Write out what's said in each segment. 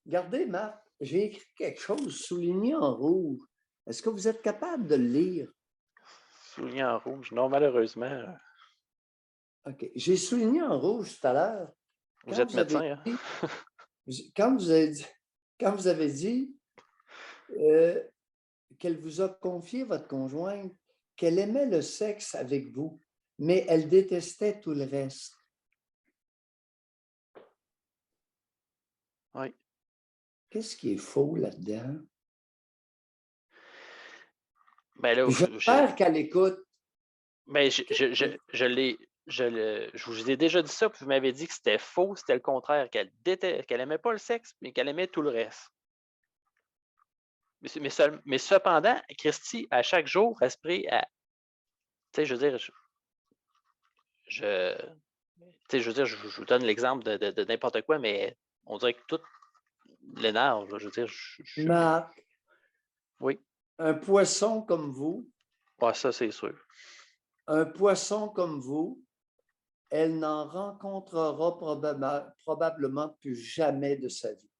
Regardez, Marc, j'ai écrit quelque chose souligné en rouge. Est-ce que vous êtes capable de le lire? Souligné en rouge. Non, malheureusement. OK. J'ai souligné en rouge tout à l'heure Vous quand êtes vous avez médecin, hein? dit, quand vous avez dit, quand vous avez dit euh, qu'elle vous a confié, votre conjointe, qu'elle aimait le sexe avec vous, mais elle détestait tout le reste. Oui. Qu'est-ce qui est faux là-dedans? Ben là, Puis j'espère qu'elle écoute. ben, je l'ai. Je vous ai déjà dit ça, puis vous m'avez dit que c'était faux, c'était le contraire, qu'elle aimait pas le sexe, mais qu'elle aimait tout le reste. Mais cependant, Christy, à chaque jour, elle se prie à. Tu sais, je veux dire, je, tu sais, je veux dire, je vous donne l'exemple de n'importe quoi, mais on dirait que tout l'énerve, là. Je veux dire, Marc, oui, un poisson comme vous, ouais, ça, c'est sûr. un poisson comme vous, elle n'en rencontrera probablement plus jamais de sa vie.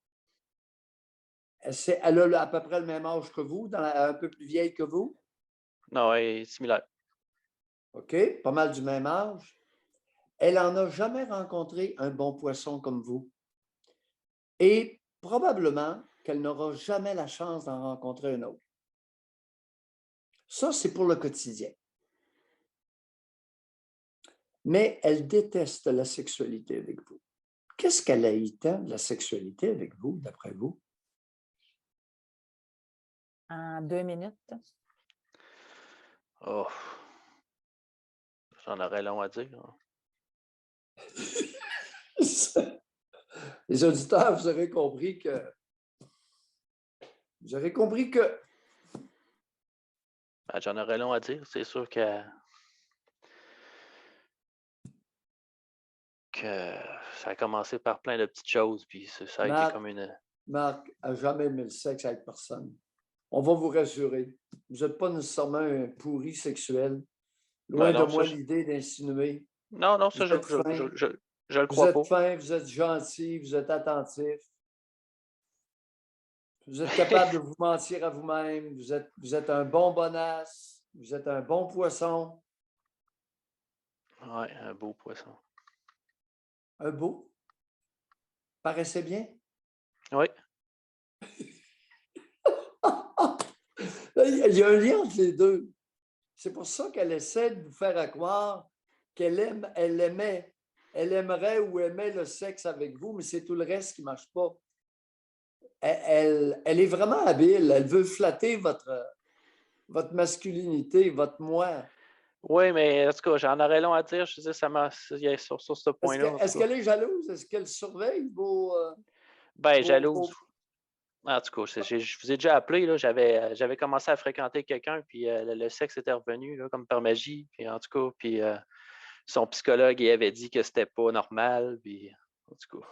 Elle a à peu près le même âge que vous, un peu plus vieille que vous. Non, elle est similaire. OK, pas mal du même âge. Elle n'en a jamais rencontré un bon poisson comme vous. Et probablement qu'elle n'aura jamais la chance d'en rencontrer un autre. Ça, c'est pour le quotidien. Mais elle déteste la sexualité avec vous. Qu'est-ce qu'elle haït tant de la sexualité avec vous, d'après vous? En 2 minutes. Oh, j'en aurais long à dire, hein. Les auditeurs, vous aurez compris que Ben, j'en aurais long à dire. C'est sûr que ça a commencé par plein de petites choses, puis ça a été comme une. Marc n'a jamais aimé le sexe avec personne. On va vous rassurer. Vous n'êtes pas nécessairement un pourri sexuel. Ben Loin de non, moi l'idée d'insinuer. non, Vous ça, êtes fin, je le crois pas. vous êtes gentil, vous êtes attentif. Vous êtes capable de vous mentir à vous-même. Vous êtes un bon bonasse. Vous êtes un bon poisson. Ouais, un beau poisson. Un beau. Paraissait bien. Oui. Il y a un lien entre les deux. C'est pour ça qu'elle essaie de vous faire croire elle aimerait ou aimait le sexe avec vous, mais c'est tout le reste qui ne marche pas. Elle est vraiment habile. Elle veut flatter votre masculinité, votre moi. Oui, mais en tout cas, j'en aurais long à dire. Je dis, ça m'a. Sur ce point-là, en tout Est-ce cas. qu'elle est jalouse? Est-ce qu'elle surveille Ben, jalouse. vos... En tout cas, je vous ai déjà appelé, là. J'avais commencé à fréquenter quelqu'un, puis le sexe était revenu, là, comme par magie. Puis en tout cas, puis son psychologue, il avait dit que c'était pas normal, puis en tout cas.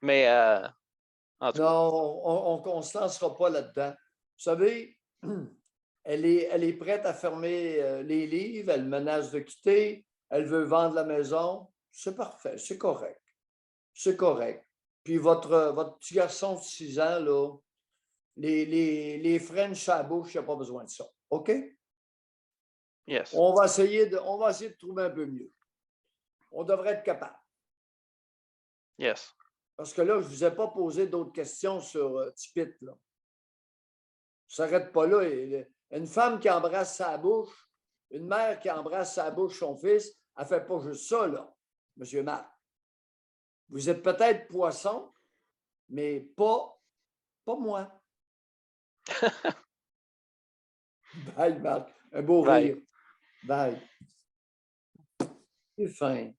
Mais en tout cas. Non, on ne se lancera pas là-dedans. Vous savez, elle est prête à fermer les livres, elle menace de quitter, elle veut vendre la maison. C'est parfait, c'est correct. C'est correct. Puis votre petit garçon de 6 ans, là, les French à la bouche, il n'y a pas besoin de ça. OK? Yes. On va essayer de trouver un peu mieux. On devrait être capable. Yes. Parce que là, je ne vous ai pas posé d'autres questions sur Tipit, là. Ça ne s'arrête pas là. Une femme qui embrasse sa bouche, une mère qui embrasse sa bouche son fils, elle ne fait pas juste ça, là, M. Marc. Vous êtes peut-être poisson, mais pas moi. Bye, Marc. Un beau Bye. rire. Bye. C'est fin.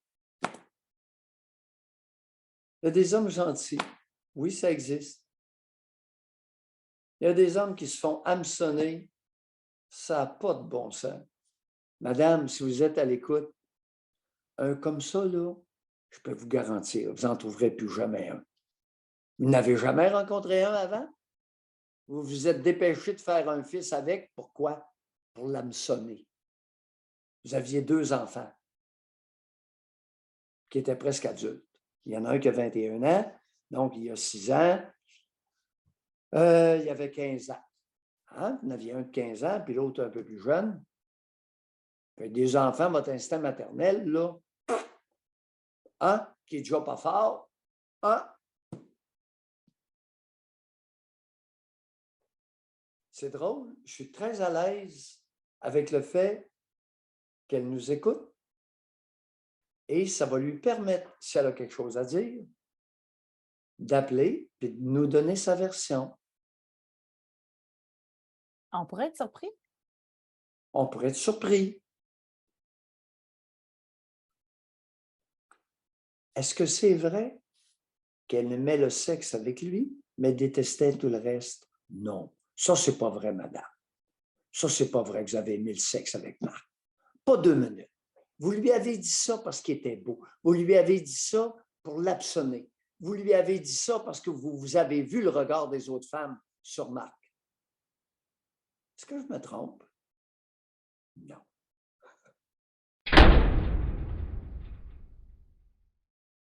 Il y a des hommes gentils. Oui, ça existe. Il y a des hommes qui se font hameçonner. Ça n'a pas de bon sens. Madame, si vous êtes à l'écoute, un comme ça, là, je peux vous garantir, vous n'en trouverez plus jamais un. Vous n'avez jamais rencontré un avant? Vous vous êtes dépêché de faire un fils avec. Pourquoi? Pour l'hameçonner. Vous aviez 2 enfants. qui étaient presque adultes. Il y en a un qui a 21 ans, donc il y a 6 ans. Il y avait 15 ans. Hein? Il y en avait un de 15 ans, puis l'autre un peu plus jeune. Puis des enfants, votre instinct maternel, là, qui est déjà pas fort, c'est drôle, je suis très à l'aise avec le fait qu'elle nous écoute et ça va lui permettre, si elle a quelque chose à dire, d'appeler et de nous donner sa version. On pourrait être surpris? On pourrait être surpris. Est-ce que c'est vrai qu'elle aimait le sexe avec lui, mais détestait tout le reste? Non. Ça, c'est pas vrai, madame. Ça, c'est pas vrai que vous avez aimé le sexe avec Marc. Pas 2 minutes. Vous lui avez dit ça parce qu'il était beau. Vous lui avez dit ça pour l'absonner. Vous lui avez dit ça parce que vous avez vu le regard des autres femmes sur Marc. Est-ce que je me trompe? Non.